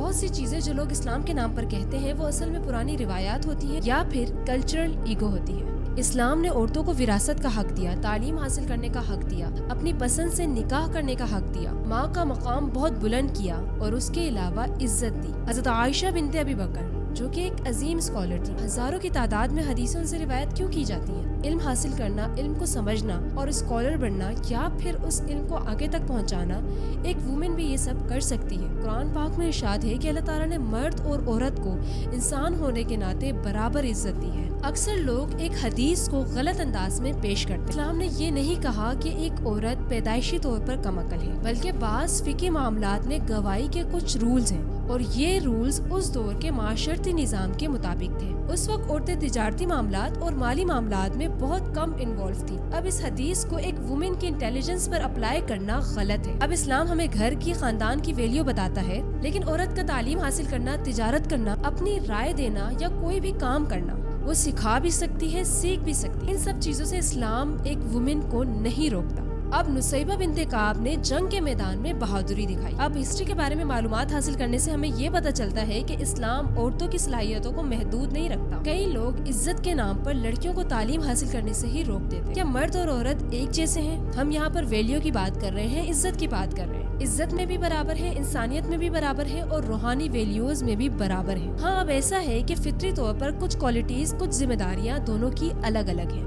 بہت سی چیزیں جو لوگ اسلام کے نام پر کہتے ہیں وہ اصل میں پرانی روایات ہوتی ہیں یا پھر کلچرل ایگو ہوتی ہے۔ اسلام نے عورتوں کو وراثت کا حق دیا، تعلیم حاصل کرنے کا حق دیا، اپنی پسند سے نکاح کرنے کا حق دیا، ماں کا مقام بہت بلند کیا اور اس کے علاوہ عزت دی۔ حضرت عائشہ بنت ابی بکر جو کہ ایک عظیم اسکالر تھی، ہزاروں کی تعداد میں حدیثوں سے روایت کیوں کی جاتی ہیں؟ علم حاصل کرنا، علم کو سمجھنا اور اسکالر بننا یا پھر اس علم کو آگے تک پہنچانا، ایک وومن بھی یہ سب کر سکتی ہے۔ قرآن پاک میں ارشاد ہے کہ اللہ تعالیٰ نے مرد اور عورت کو انسان ہونے کے ناطے برابر عزت دی ہے۔ اکثر لوگ ایک حدیث کو غلط انداز میں پیش کرتے ہیں۔ اسلام نے یہ نہیں کہا کہ ایک عورت پیدائشی طور پر کم عقل ہے، بلکہ بعض فقہی معاملات میں گواہی کے کچھ رولز ہیں اور یہ رولز اس دور کے معاشرتی نظام کے مطابق تھے۔ اس وقت عورتیں تجارتی معاملات اور مالی معاملات میں بہت کم انوالو تھی۔ اب اس حدیث کو ایک وومن کی انٹیلیجنس پر اپلائی کرنا غلط ہے۔ اب اسلام ہمیں گھر کی، خاندان کی ویلیو بتاتا ہے، لیکن عورت کا تعلیم حاصل کرنا، تجارت کرنا، اپنی رائے دینا یا کوئی بھی کام کرنا وہ سکھا بھی سکتی ہے، سیکھ بھی سکتی ہے۔ ان سب چیزوں سے اسلام ایک وومن کو نہیں روکتا۔ اب نصیبہ بنت کعب نے جنگ کے میدان میں بہادری دکھائی۔ اب ہسٹری کے بارے میں معلومات حاصل کرنے سے ہمیں یہ پتہ چلتا ہے کہ اسلام عورتوں کی صلاحیتوں کو محدود نہیں رکھتا۔ کئی لوگ عزت کے نام پر لڑکیوں کو تعلیم حاصل کرنے سے ہی روک دیتے۔ کیا مرد اور عورت ایک جیسے ہیں؟ ہم یہاں پر ویلیو کی بات کر رہے ہیں، عزت کی بات کر رہے ہیں۔ عزت میں بھی برابر ہے، انسانیت میں بھی برابر ہے اور روحانی ویلیوز میں بھی برابر ہے۔ ہاں، اب ایسا ہے کہ فطری طور پر کچھ کوالٹیز، کچھ ذمہ داریاں دونوں کی الگ الگ ہیں۔